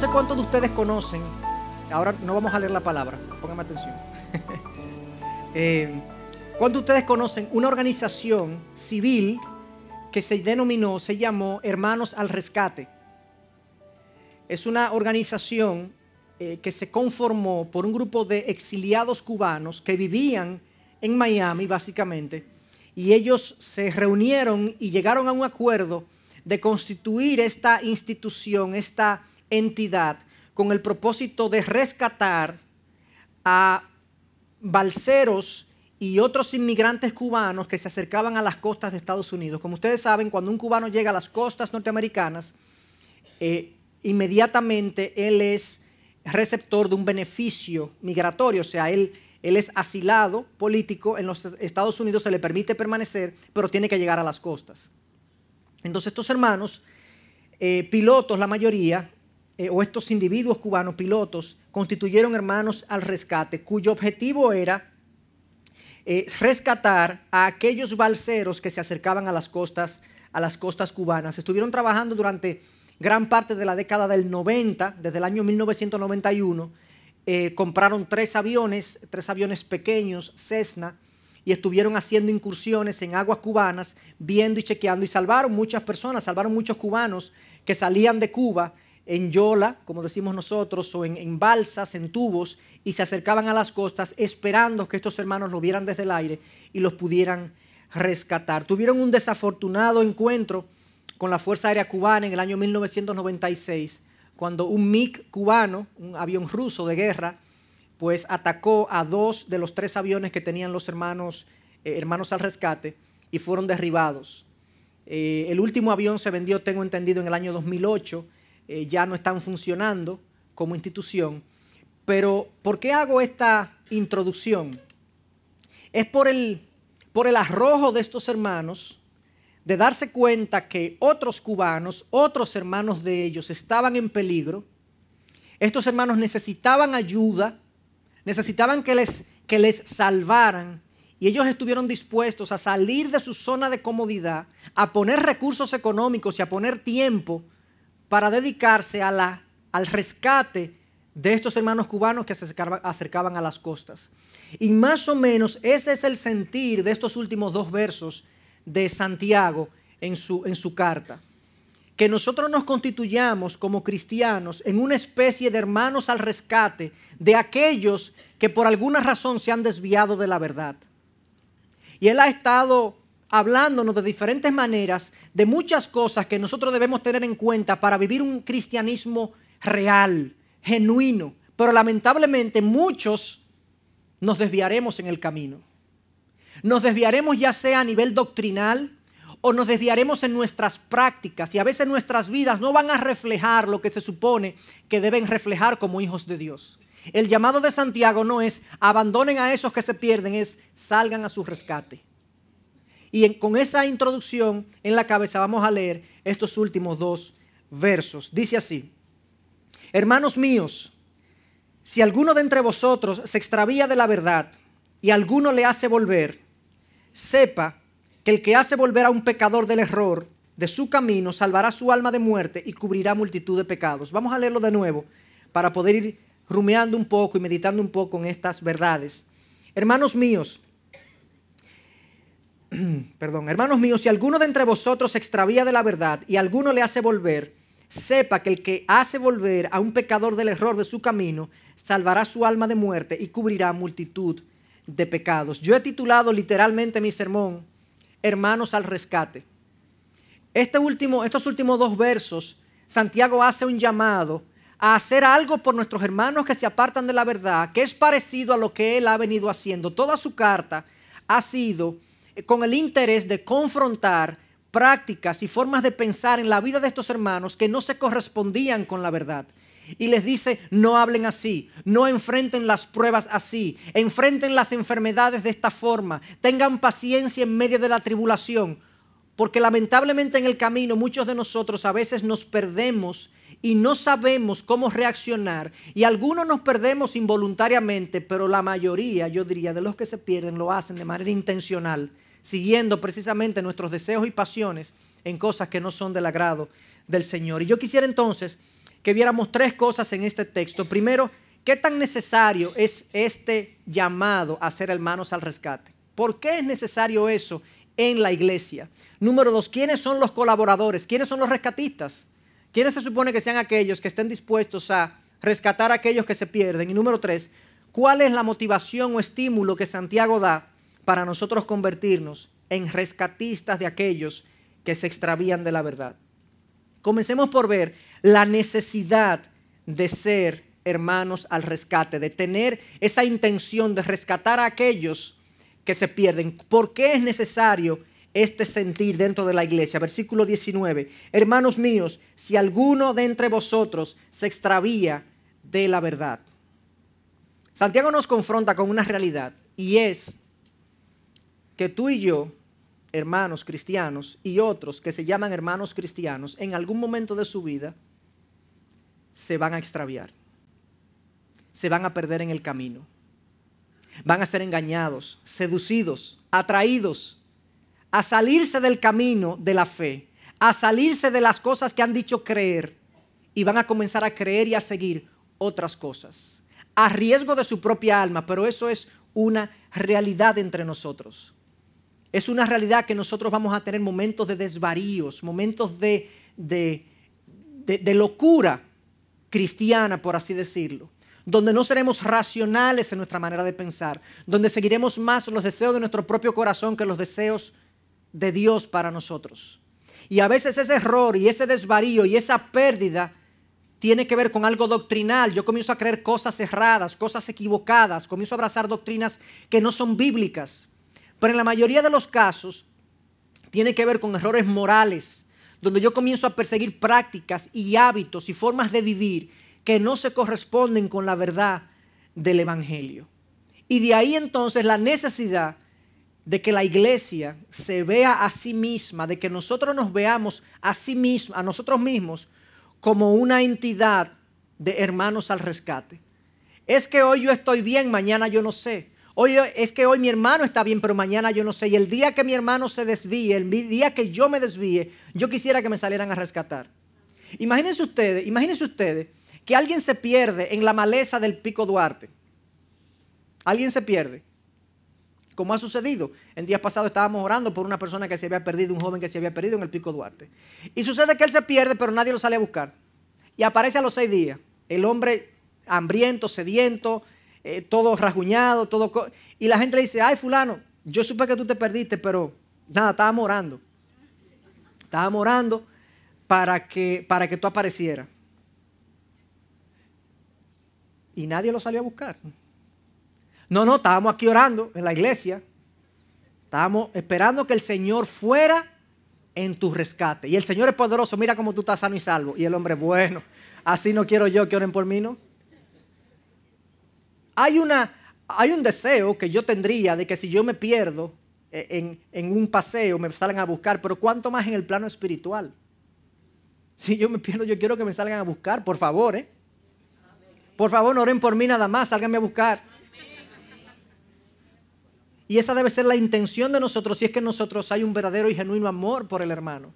sé cuántos de ustedes conocen, ahora no vamos a leer la palabra, pónganme atención. ¿Cuántos de ustedes conocen una organización civil que se llamó Hermanos al Rescate? Es una organización que se conformó por un grupo de exiliados cubanos que vivían en Miami básicamente, y ellos se reunieron y llegaron a un acuerdo de constituir esta institución, esta entidad, con el propósito de rescatar a balseros y otros inmigrantes cubanos que se acercaban a las costas de Estados Unidos. Como ustedes saben, cuando un cubano llega a las costas norteamericanas, inmediatamente él es receptor de un beneficio migratorio, o sea, él es asilado político. En los Estados Unidos se le permite permanecer, pero tiene que llegar a las costas. Entonces estos hermanos, pilotos la mayoría, o estos individuos cubanos pilotos, constituyeron Hermanos al Rescate, cuyo objetivo era rescatar a aquellos balseros que se acercaban a las costas cubanas. Estuvieron trabajando durante gran parte de la década del 90, desde el año 1991, compraron tres aviones pequeños, Cessna, y estuvieron haciendo incursiones en aguas cubanas, viendo y chequeando, y salvaron muchas personas, salvaron muchos cubanos que salían de Cuba en yola, como decimos nosotros, o en balsas, en tubos, y se acercaban a las costas esperando que estos hermanos lo vieran desde el aire y los pudieran rescatar. Tuvieron un desafortunado encuentro con la Fuerza Aérea Cubana en el año 1996, cuando un MiG cubano, un avión ruso de guerra, pues atacó a dos de los tres aviones que tenían los hermanos al Rescate y fueron derribados. El último avión se vendió, tengo entendido, en el año 2008, ya no están funcionando como institución. Pero ¿por qué hago esta introducción? Es por el arrojo de estos hermanos de darse cuenta que otros cubanos, otros hermanos de ellos estaban en peligro. Estos hermanos necesitaban ayuda, necesitaban que les salvaran, y ellos estuvieron dispuestos a salir de su zona de comodidad, a poner recursos económicos y a poner tiempo para dedicarse al rescate de estos hermanos cubanos que se acercaban a las costas. Y más o menos ese es el sentir de estos últimos dos versos de Santiago en su carta. Que nosotros nos constituyamos como cristianos en una especie de hermanos al rescate de aquellos que por alguna razón se han desviado de la verdad. Y él ha estado hablándonos de diferentes maneras de muchas cosas que nosotros debemos tener en cuenta para vivir un cristianismo real, genuino. Pero lamentablemente muchos nos desviaremos en el camino. Nos desviaremos ya sea a nivel doctrinal o nos desviaremos en nuestras prácticas, y a veces nuestras vidas no van a reflejar lo que se supone que deben reflejar como hijos de Dios. El llamado de Santiago no es abandonen a esos que se pierden, es salgan a su rescate. Y con esa introducción en la cabeza vamos a leer estos últimos dos versos. Dice así: hermanos míos, si alguno de entre vosotros se extravía de la verdad y alguno le hace volver, sepa que el que hace volver a un pecador del error de su camino salvará su alma de muerte y cubrirá multitud de pecados. Vamos a leerlo de nuevo para poder ir rumiando un poco y meditando un poco en estas verdades. Hermanos míos, si alguno de entre vosotros se extravía de la verdad y alguno le hace volver, sepa que el que hace volver a un pecador del error de su camino salvará su alma de muerte y cubrirá multitud de pecados. Yo he titulado literalmente mi sermón Hermanos al Rescate. Estos últimos dos versos, Santiago hace un llamado a hacer algo por nuestros hermanos que se apartan de la verdad, que es parecido a lo que él ha venido haciendo. Toda su carta ha sido con el interés de confrontar prácticas y formas de pensar en la vida de estos hermanos que no se correspondían con la verdad. Y les dice, no hablen así, no enfrenten las pruebas así, enfrenten las enfermedades de esta forma, tengan paciencia en medio de la tribulación, porque lamentablemente en el camino muchos de nosotros a veces nos perdemos y no sabemos cómo reaccionar, y algunos nos perdemos involuntariamente, pero la mayoría, yo diría, de los que se pierden lo hacen de manera intencional, siguiendo precisamente nuestros deseos y pasiones en cosas que no son del agrado del Señor. Y yo quisiera entonces que viéramos tres cosas en este texto. Primero, ¿qué tan necesario es este llamado a ser hermanos al rescate? ¿Por qué es necesario eso en la iglesia? Número dos, ¿quiénes son los colaboradores? ¿Quiénes son los rescatistas? ¿Quiénes se supone que sean aquellos que estén dispuestos a rescatar a aquellos que se pierden? Y número tres, ¿cuál es la motivación o estímulo que Santiago da para nosotros convertirnos en rescatistas de aquellos que se extravían de la verdad? Comencemos por ver la necesidad de ser hermanos al rescate, de tener esa intención de rescatar a aquellos que se pierden. ¿Por qué es necesario este sentir dentro de la iglesia? Versículo 19. Hermanos míos, si alguno de entre vosotros se extravía de la verdad. Santiago nos confronta con una realidad, y es que tú y yo, hermanos cristianos, y otros que se llaman hermanos cristianos, en algún momento de su vida se van a extraviar, se van a perder en el camino, van a ser engañados, seducidos, atraídos a salirse del camino de la fe, a salirse de las cosas que han dicho creer, y van a comenzar a creer y a seguir otras cosas, a riesgo de su propia alma. Pero eso es una realidad entre nosotros. Es una realidad que nosotros vamos a tener momentos de desvaríos, momentos de locura cristiana, por así decirlo, donde no seremos racionales en nuestra manera de pensar, donde seguiremos más los deseos de nuestro propio corazón que los deseos de Dios para nosotros. Y a veces ese error y ese desvarío y esa pérdida tiene que ver con algo doctrinal. Yo comienzo a creer cosas erradas, cosas equivocadas, comienzo a abrazar doctrinas que no son bíblicas. Pero en la mayoría de los casos tiene que ver con errores morales, donde yo comienzo a perseguir prácticas y hábitos y formas de vivir que no se corresponden con la verdad del Evangelio. Y de ahí entonces la necesidad de que la iglesia se vea a sí misma, de que nosotros nos veamos a sí mismos, a nosotros mismos, como una entidad de hermanos al rescate. Es que hoy yo estoy bien, mañana yo no sé. Es que hoy mi hermano está bien, pero mañana yo no sé. Y el día que mi hermano se desvíe, el día que yo me desvíe, yo quisiera que me salieran a rescatar. Imagínense ustedes que alguien se pierde en la maleza del Pico Duarte. Alguien se pierde, como ha sucedido. En días pasados estábamos orando por una persona que se había perdido, un joven que se había perdido en el Pico Duarte. Y sucede que él se pierde, pero nadie lo sale a buscar. Y aparece a los 6 días. El hombre hambriento, sediento, todo rasguñado, y la gente le dice: ay, fulano, yo supe que tú te perdiste, pero nada, estábamos orando. Estábamos orando para que tú aparecieras. Y nadie lo salió a buscar. No, estábamos aquí orando en la iglesia. Estábamos esperando que el Señor fuera en tu rescate. Y el Señor es poderoso, mira cómo tú estás sano y salvo. Y el hombre: bueno, así no quiero yo que oren por mí, ¿no? Hay un deseo que yo tendría de que si yo me pierdo en un paseo me salgan a buscar, pero cuánto más en el plano espiritual. Si yo me pierdo, yo quiero que me salgan a buscar, por favor, ¿eh? Por favor, no oren por mí nada más, sálganme a buscar. Y esa debe ser la intención de nosotros, si es que en nosotros hay un verdadero y genuino amor por el hermano.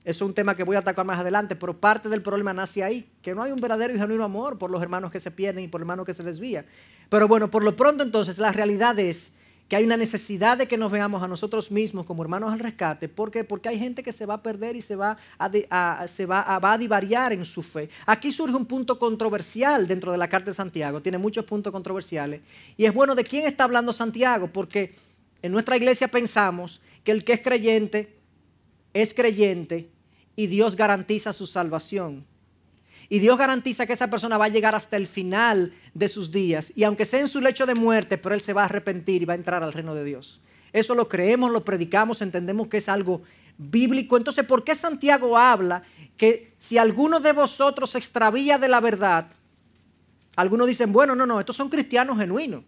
Eso es un tema que voy a atacar más adelante, pero parte del problema nace ahí, que no hay un verdadero y genuino amor por los hermanos que se pierden y por los hermanos que se desvían. Pero bueno, por lo pronto entonces la realidad es que hay una necesidad de que nos veamos a nosotros mismos como hermanos al rescate. ¿Por qué? Porque hay gente que se va a perder y va a divariar en su fe. Aquí surge un punto controversial dentro de la carta de Santiago. Tiene muchos puntos controversiales. Y es bueno de quién está hablando Santiago, porque en nuestra iglesia pensamos que el que es creyente y Dios garantiza su salvación. Y Dios garantiza que esa persona va a llegar hasta el final de sus días. Y aunque sea en su lecho de muerte, pero él se va a arrepentir y va a entrar al reino de Dios. Eso lo creemos, lo predicamos, entendemos que es algo bíblico. Entonces, ¿por qué Santiago habla que si alguno de vosotros se extravía de la verdad? Algunos dicen: bueno, no, estos son cristianos genuinos.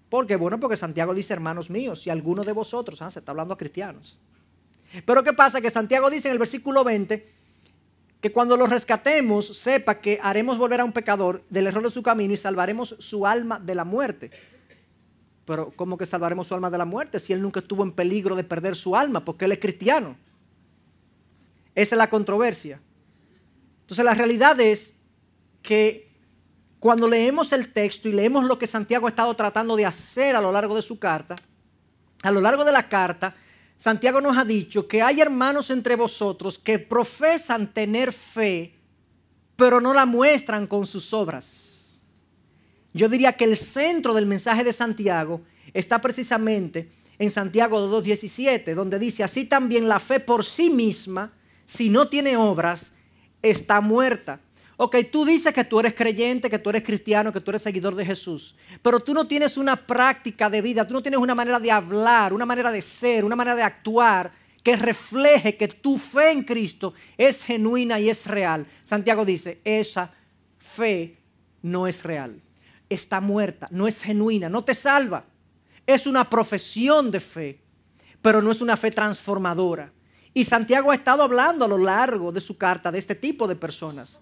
¿Por qué? Bueno, porque Santiago dice: hermanos míos, si alguno de vosotros, se está hablando a cristianos. Pero ¿qué pasa? Que Santiago dice en el versículo 20 que cuando lo rescatemos, sepa que haremos volver a un pecador del error de su camino y salvaremos su alma de la muerte. Pero ¿cómo que salvaremos su alma de la muerte si él nunca estuvo en peligro de perder su alma? Porque él es cristiano. Esa es la controversia. Entonces la realidad es que cuando leemos el texto y leemos lo que Santiago ha estado tratando de hacer a lo largo de su carta, a lo largo de la carta, Santiago nos ha dicho que hay hermanos entre vosotros que profesan tener fe, pero no la muestran con sus obras. Yo diría que el centro del mensaje de Santiago está precisamente en Santiago 2:17, donde dice: así también la fe por sí misma, si no tiene obras, está muerta. Ok, tú dices que tú eres creyente, que tú eres cristiano, que tú eres seguidor de Jesús, pero tú no tienes una práctica de vida, tú no tienes una manera de hablar, una manera de ser, una manera de actuar que refleje que tu fe en Cristo es genuina y es real. Santiago dice: esa fe no es real, está muerta, no es genuina, no te salva. Es una profesión de fe, pero no es una fe transformadora. Y Santiago ha estado hablando a lo largo de su carta de este tipo de personas.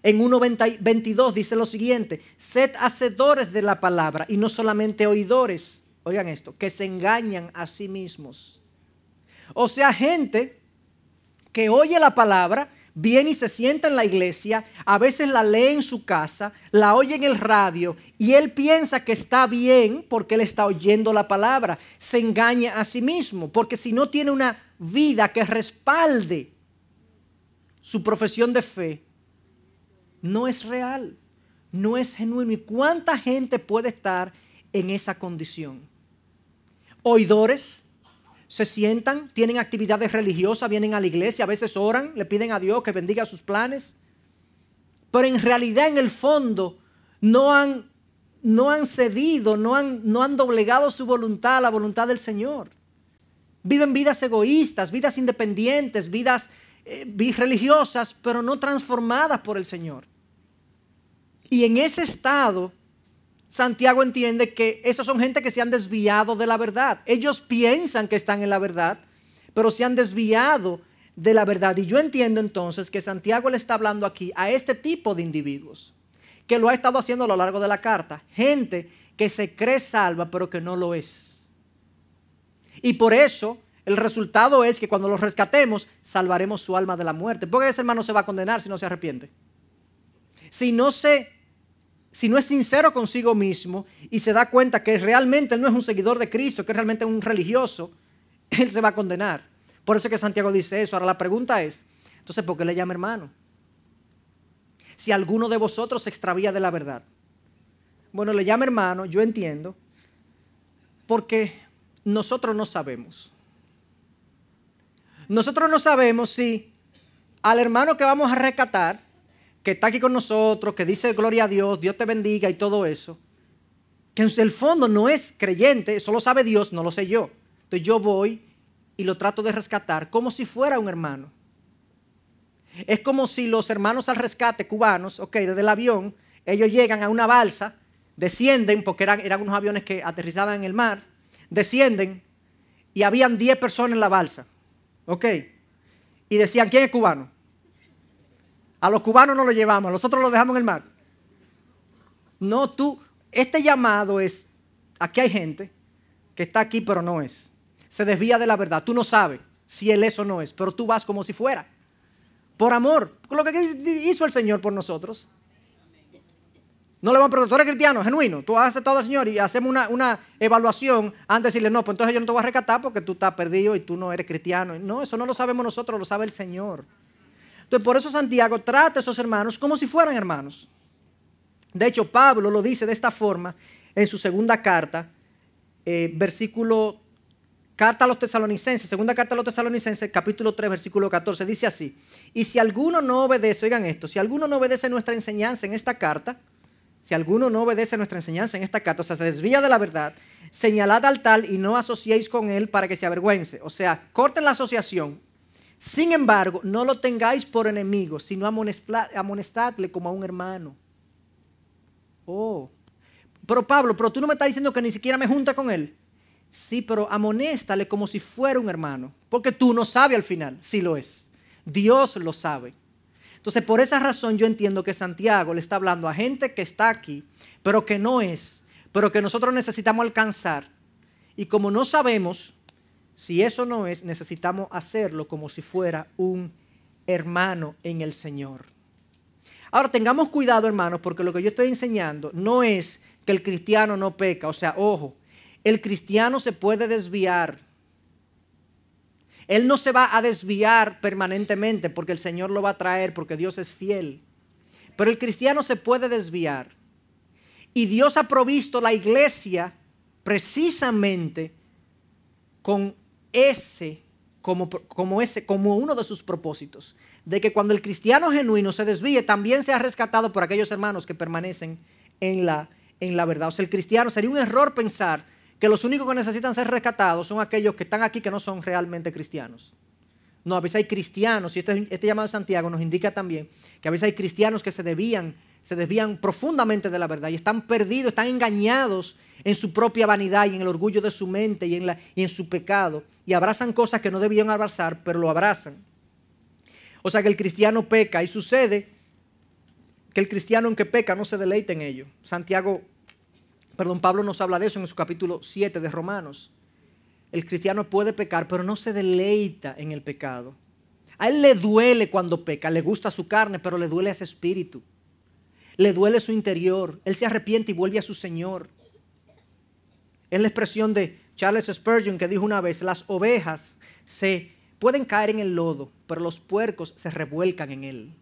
En 1:22 dice lo siguiente: sed hacedores de la palabra y no solamente oidores. Oigan esto, que se engañan a sí mismos. O sea, gente que oye la palabra, viene y se sienta en la iglesia, a veces la lee en su casa, la oye en el radio y él piensa que está bien porque él está oyendo la palabra. Se engaña a sí mismo porque si no tiene una vida que respalde su profesión de fe, no es real, no es genuino. ¿Y cuánta gente puede estar en esa condición? Oidores, se sientan, tienen actividades religiosas, vienen a la iglesia, a veces oran, le piden a Dios que bendiga sus planes, pero en realidad en el fondo no han cedido, no han doblegado su voluntad a la voluntad del Señor. Viven vidas egoístas, vidas independientes, vidas religiosas, pero no transformadas por el Señor. Y en ese estado, Santiago entiende que esas son gente que se han desviado de la verdad. Ellos piensan que están en la verdad, pero se han desviado de la verdad. Y yo entiendo entonces que Santiago le está hablando aquí a este tipo de individuos, que lo ha estado haciendo a lo largo de la carta. Gente que se cree salva, pero que no lo es. Y por eso el resultado es que cuando los rescatemos, salvaremos su alma de la muerte. Porque ese hermano se va a condenar si no se arrepiente. Si no es sincero consigo mismo y se da cuenta que realmente él no es un seguidor de Cristo, que es realmente un religioso, él se va a condenar. Por eso es que Santiago dice eso. Ahora la pregunta es, entonces, ¿por qué le llama hermano? Si alguno de vosotros se extravía de la verdad. Bueno, le llama hermano, yo entiendo, porque nosotros no sabemos. Nosotros no sabemos si al hermano que vamos a rescatar, que está aquí con nosotros, que dice gloria a Dios, Dios te bendiga y todo eso, que en el fondo no es creyente, eso lo sabe Dios, no lo sé yo. Entonces yo voy y lo trato de rescatar como si fuera un hermano. Es como si los hermanos al rescate cubanos, desde el avión, ellos llegan a una balsa, descienden, porque eran unos aviones que aterrizaban en el mar, descienden y habían 10 personas en la balsa, y decían, ¿quién es cubano? A los cubanos no los llevamos, a los otros los dejamos en el mar. No, este llamado es, aquí hay gente que está aquí pero no es. Se desvía de la verdad. Tú no sabes si él es o no es, pero tú vas como si fuera. Por amor, lo que hizo el Señor por nosotros. No le van a preguntar, ¿tú eres cristiano, genuino? Tú has aceptado al Señor y hacemos una evaluación antes de decirle, no, pues entonces yo no te voy a rescatar porque tú estás perdido y tú no eres cristiano. No, eso no lo sabemos nosotros, lo sabe el Señor. Entonces, por eso Santiago trata a esos hermanos como si fueran hermanos. De hecho, Pablo lo dice de esta forma en su segunda carta, carta a los tesalonicenses, segunda carta a los tesalonicenses, capítulo 3, versículo 14, dice así: y si alguno no obedece, oigan esto, si alguno no obedece nuestra enseñanza en esta carta, o sea, se desvía de la verdad, señalad al tal y no asociéis con él para que se avergüence. O sea, corten la asociación. Sin embargo, no lo tengáis por enemigo, sino amonestadle como a un hermano. Pero Pablo, tú no me estás diciendo que ni siquiera me junta con él. Sí, pero amonéstale como si fuera un hermano, porque tú no sabes al final si lo es. Dios lo sabe. Entonces, por esa razón yo entiendo que Santiago le está hablando a gente que está aquí, pero que no es, pero que nosotros necesitamos alcanzar. Y como no sabemos si eso no es, necesitamos hacerlo como si fuera un hermano en el Señor. Ahora, tengamos cuidado, hermanos, porque lo que yo estoy enseñando no es que el cristiano no peca. O sea, ojo, el cristiano se puede desviar. Él no se va a desviar permanentemente porque el Señor lo va a traer, porque Dios es fiel. Pero el cristiano se puede desviar. Y Dios ha provisto la iglesia precisamente con ese, como uno de sus propósitos. De que cuando el cristiano genuino se desvíe, también sea rescatado por aquellos hermanos que permanecen en la verdad. O sea, el cristiano, sería un error pensar que los únicos que necesitan ser rescatados son aquellos que están aquí que no son realmente cristianos. No, a veces hay cristianos, y este llamado de Santiago nos indica también que a veces hay cristianos que se desvían profundamente de la verdad y están perdidos, están engañados en su propia vanidad y en el orgullo de su mente y en su pecado, y abrazan cosas que no debían abrazar, pero lo abrazan. O sea que el cristiano peca, y sucede que el cristiano aunque peca no se deleita en ello. Pablo nos habla de eso en su capítulo 7 de Romanos. El cristiano puede pecar, pero no se deleita en el pecado. A él le duele cuando peca, le gusta su carne, pero le duele a ese espíritu. Le duele su interior. Él se arrepiente y vuelve a su Señor. Es la expresión de Charles Spurgeon, que dijo una vez: las ovejas se pueden caer en el lodo, pero los puercos se revuelcan en él.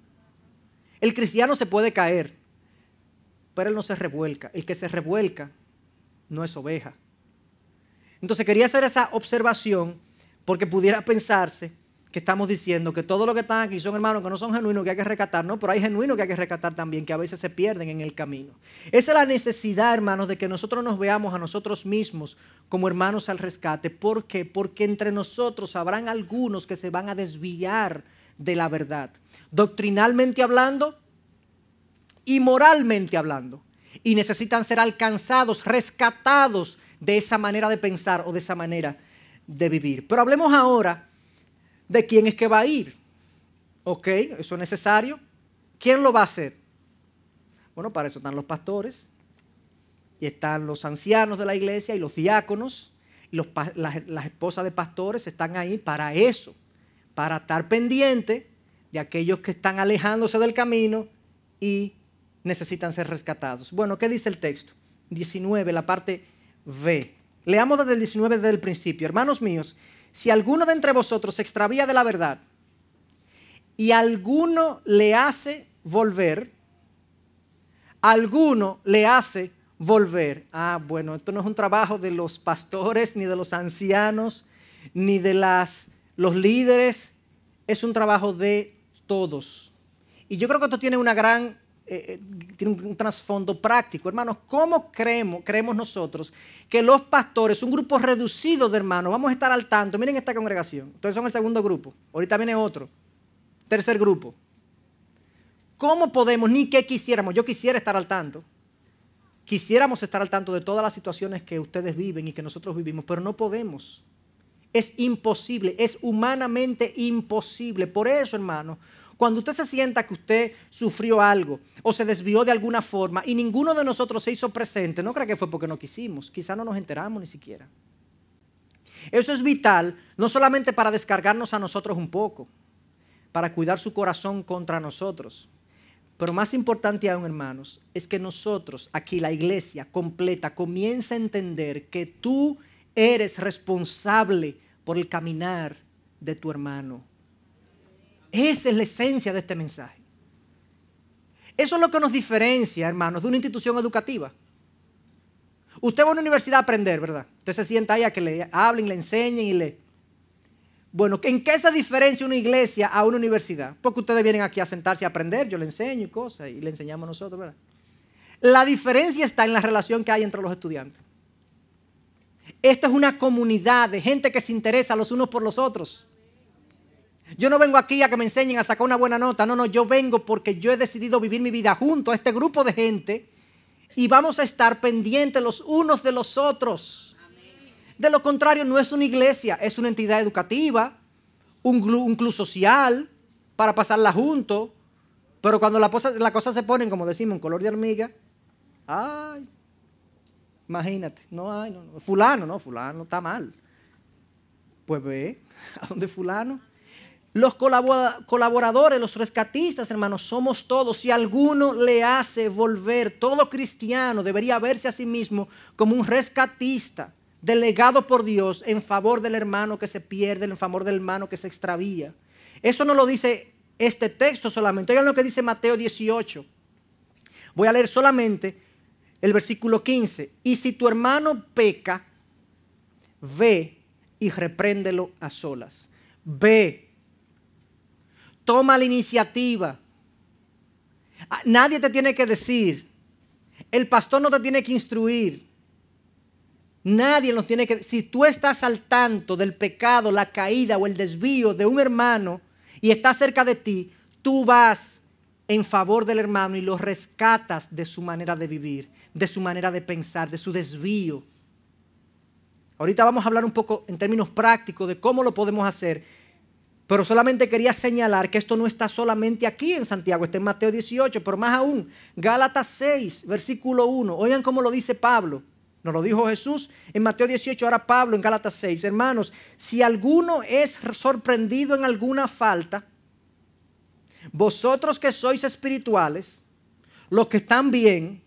El cristiano se puede caer, pero él no se revuelca. El que se revuelca no es oveja. Entonces quería hacer esa observación porque pudiera pensarse que estamos diciendo que todos los que están aquí son hermanos que no son genuinos, que hay que rescatar. No, pero hay genuinos que hay que rescatar también, que a veces se pierden en el camino. Esa es la necesidad, hermanos, de que nosotros nos veamos a nosotros mismos como hermanos al rescate. ¿Por qué? Porque entre nosotros habrán algunos que se van a desviar de la verdad, doctrinalmente hablando y moralmente hablando, y necesitan ser alcanzados, rescatados de esa manera de pensar o de esa manera de vivir. Pero hablemos ahora de quién es que va a ir. Ok, eso es necesario. ¿Quién lo va a hacer? Bueno, para eso están los pastores, y están los ancianos de la iglesia y los diáconos, y las esposas de pastores están ahí para eso, para estar pendiente de aquellos que están alejándose del camino y necesitan ser rescatados. Bueno, ¿qué dice el texto? 19, la parte B. Leamos desde el 19, desde el principio. Hermanos míos, si alguno de entre vosotros se extravía de la verdad y alguno le hace volver, bueno, esto no es un trabajo de los pastores, ni de los ancianos, ni de los líderes, es un trabajo de todos. Y yo creo que esto tiene tiene un trasfondo práctico. Hermanos, ¿cómo creemos nosotros que los pastores, un grupo reducido de hermanos, vamos a estar al tanto? Miren esta congregación, ustedes son el segundo grupo, ahorita viene otro, tercer grupo. ¿Cómo podemos, ni qué quisiéramos? Yo quisiera estar al tanto. Quisiéramos estar al tanto de todas las situaciones que ustedes viven y que nosotros vivimos, pero no podemos. Es imposible, es humanamente imposible. Por eso, hermano, cuando usted se sienta que usted sufrió algo o se desvió de alguna forma y ninguno de nosotros se hizo presente, no crea que fue porque no quisimos, quizá no nos enteramos ni siquiera. Eso es vital, no solamente para descargarnos a nosotros un poco, para cuidar su corazón contra nosotros, pero más importante aún, hermanos, es que nosotros, aquí la iglesia completa, comience a entender que tú eres responsable por el caminar de tu hermano. Esa es la esencia de este mensaje. Eso es lo que nos diferencia, hermanos, de una institución educativa. Usted va a una universidad a aprender, ¿verdad? Usted se sienta ahí a que le hablen, le enseñen y le... Bueno, ¿en qué se diferencia una iglesia a una universidad? Porque ustedes vienen aquí a sentarse a aprender, yo le enseño y cosas, y le enseñamos nosotros, ¿verdad? La diferencia está en la relación que hay entre los estudiantes. Esto es una comunidad de gente que se interesa los unos por los otros. Yo no vengo aquí a que me enseñen a sacar una buena nota. No, yo vengo porque yo he decidido vivir mi vida junto a este grupo de gente y vamos a estar pendientes los unos de los otros. De lo contrario, no es una iglesia, es una entidad educativa, un club social para pasarla juntos. Pero cuando las cosas se ponen, como decimos, en color de hormiga, ay, imagínate, fulano está mal. Pues ve, ¿a dónde fulano? Los colaboradores, los rescatistas, hermanos, somos todos. Si alguno le hace volver, todo cristiano debería verse a sí mismo como un rescatista, delegado por Dios en favor del hermano que se pierde, en favor del hermano que se extravía. Eso no lo dice este texto solamente. Oigan lo que dice Mateo 18. Voy a leer solamente el versículo 15. Y si tu hermano peca, ve y repréndelo a solas. Ve. Toma la iniciativa. Nadie te tiene que decir. El pastor no te tiene que instruir. Nadie nos tiene que... Si tú estás al tanto del pecado, la caída o el desvío de un hermano y está cerca de ti, tú vas en favor del hermano y lo rescatas de su manera de vivir, de su manera de pensar, de su desvío. Ahorita vamos a hablar un poco en términos prácticos de cómo lo podemos hacer. Pero solamente quería señalar que esto no está solamente aquí en Santiago, está en Mateo 18, pero más aún, Gálatas 6, versículo 1. Oigan cómo lo dice Pablo. Nos lo dijo Jesús en Mateo 18, ahora Pablo en Gálatas 6. Hermanos, si alguno es sorprendido en alguna falta, vosotros que sois espirituales, los que están bien,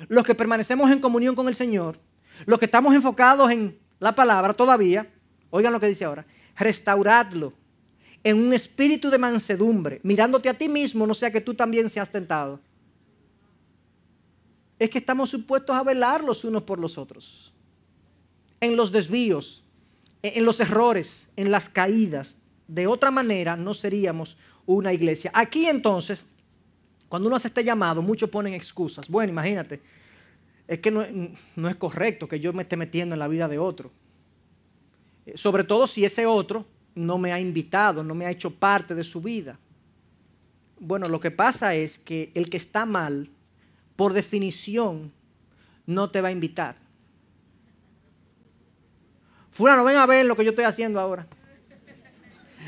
los que permanecemos en comunión con el Señor, los que estamos enfocados en la palabra todavía, oigan lo que dice ahora, restauradlo en un espíritu de mansedumbre, mirándote a ti mismo, no sea que tú también seas tentado. Es que estamos supuestos a velar los unos por los otros. En los desvíos, en los errores, en las caídas. De otra manera no seríamos una iglesia. Aquí entonces, cuando uno hace este llamado, muchos ponen excusas. Bueno, imagínate, es que no es correcto que yo me esté metiendo en la vida de otro. Sobre todo si ese otro no me ha invitado, no me ha hecho parte de su vida. Bueno, lo que pasa es que el que está mal, por definición, no te va a invitar. Fulano, ven a ver lo que yo estoy haciendo ahora.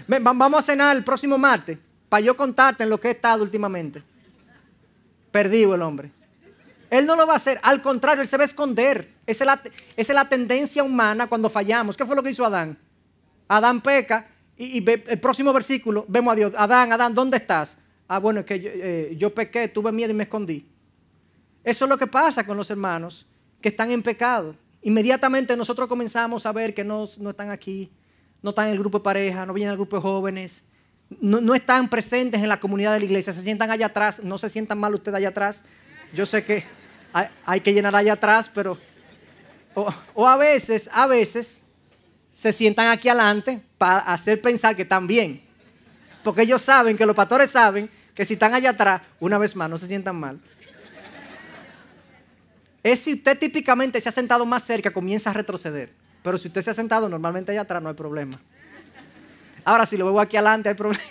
Ven, vamos a cenar el próximo martes, para yo contarte en lo que he estado últimamente. Perdido el hombre. Él no lo va a hacer, al contrario, él se va a esconder. Esa es la tendencia humana cuando fallamos. ¿Qué fue lo que hizo Adán? Adán peca y el próximo versículo vemos a Dios. Adán, ¿dónde estás? Bueno, es que yo pequé, tuve miedo y me escondí. Eso es lo que pasa con los hermanos que están en pecado. Inmediatamente nosotros comenzamos a ver que no están aquí, no están en el grupo de pareja, no vienen al grupo de jóvenes, no están presentes en la comunidad de la iglesia, se sientan allá atrás. No se sientan mal ustedes allá atrás. Yo sé que hay que llenar allá atrás, pero... O a veces se sientan aquí adelante para hacer pensar que están bien. Porque ellos saben, que los pastores saben, que si están allá atrás, una vez más, no se sientan mal. Es si usted típicamente se ha sentado más cerca, comienza a retroceder. Pero si usted se ha sentado normalmente allá atrás, no hay problema. Ahora, si lo veo aquí adelante, hay problema.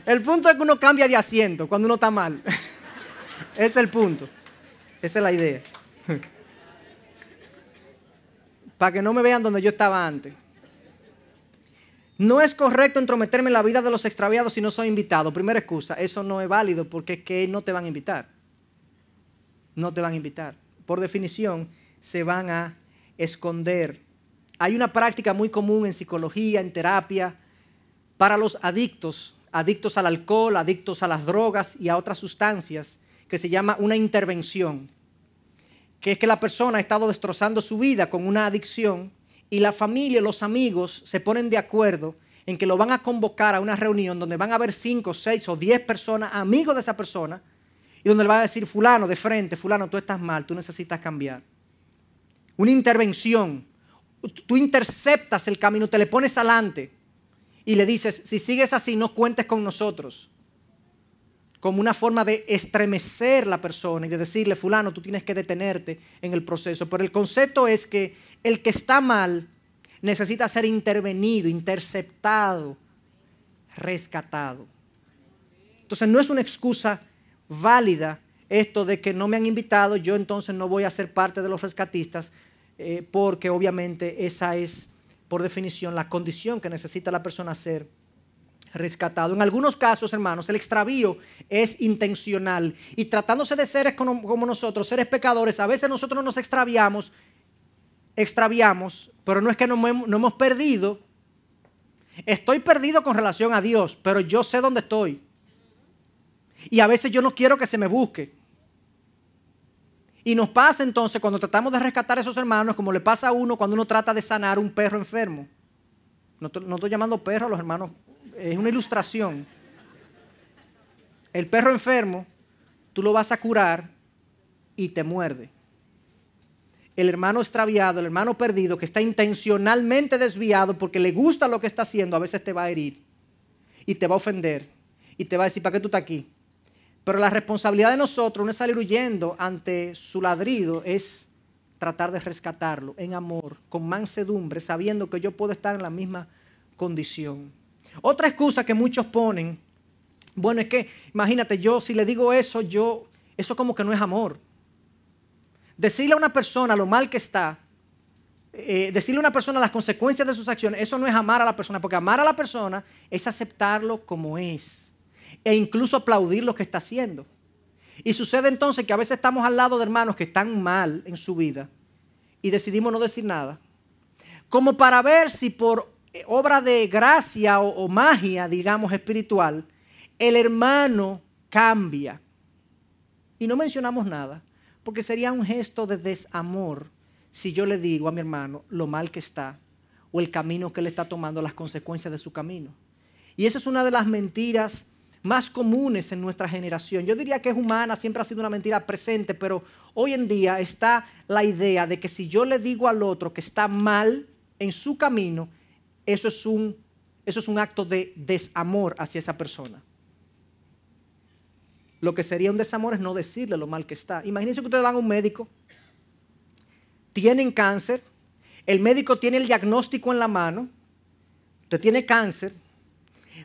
El punto es que uno cambia de asiento cuando uno está mal. Ese es el punto. Esa es la idea. Para que no me vean donde yo estaba antes. No es correcto entrometerme en la vida de los extraviados si no soy invitado. Primera excusa, eso no es válido porque es que no te van a invitar. No te van a invitar. Por definición, se van a esconder. Hay una práctica muy común en psicología, en terapia, para los adictos al alcohol, adictos a las drogas y a otras sustancias, que se llama una intervención. Que es que la persona ha estado destrozando su vida con una adicción y la familia, los amigos se ponen de acuerdo en que lo van a convocar a una reunión donde van a haber 5, 6 o 10 personas, amigos de esa persona, y donde le van a decir, fulano, de frente, fulano, tú estás mal, tú necesitas cambiar. Una intervención. Tú interceptas el camino, te le pones adelante y le dices, si sigues así, no cuentes con nosotros. Como una forma de estremecer la persona y de decirle, fulano, tú tienes que detenerte en el proceso. Pero el concepto es que el que está mal necesita ser intervenido, interceptado, rescatado. Entonces no es una excusa válida esto de que no me han invitado, yo entonces no voy a ser parte de los rescatistas, porque obviamente esa es, por definición, la condición que necesita la persona ser rescatado. En algunos casos, hermanos, el extravío es intencional y tratándose de seres como nosotros, seres pecadores, a veces nosotros nos extraviamos, pero no es que nos hemos perdido, Estoy perdido con relación a Dios, pero yo sé dónde estoy. Y a veces yo no quiero que se me busque. Y nos pasa entonces cuando tratamos de rescatar a esos hermanos, como le pasa a uno cuando uno trata de sanar un perro enfermo. No estoy llamando perro a los hermanos, es una ilustración. El perro enfermo, tú lo vas a curar y te muerde. El hermano extraviado, el hermano perdido, que está intencionalmente desviado porque le gusta lo que está haciendo, a veces te va a herir y te va a ofender y te va a decir, ¿para qué tú estás aquí? Pero la responsabilidad de nosotros no es salir huyendo ante su ladrido, es tratar de rescatarlo en amor, con mansedumbre, sabiendo que yo puedo estar en la misma condición. Otra excusa que muchos ponen, bueno, es que imagínate, yo si le digo eso, eso como que no es amor. Decirle a una persona lo mal que está, decirle a una persona las consecuencias de sus acciones, eso no es amar a la persona, porque amar a la persona es aceptarlo como es e incluso aplaudir lo que está haciendo. Y sucede entonces que a veces estamos al lado de hermanos que están mal en su vida y decidimos no decir nada, como para ver si por obra de gracia o magia, digamos, espiritual, el hermano cambia. Y no mencionamos nada. Porque sería un gesto de desamor si yo le digo a mi hermano lo mal que está o el camino que él está tomando, las consecuencias de su camino. Y eso es una de las mentiras más comunes en nuestra generación. Yo diría que es humana, siempre ha sido una mentira presente, pero hoy en día está la idea de que si yo le digo al otro que está mal en su camino, eso es un acto de desamor hacia esa persona. Lo que sería un desamor es no decirle lo mal que está. Imagínense que ustedes van a un médico, tienen cáncer, el médico tiene el diagnóstico en la mano, usted tiene cáncer,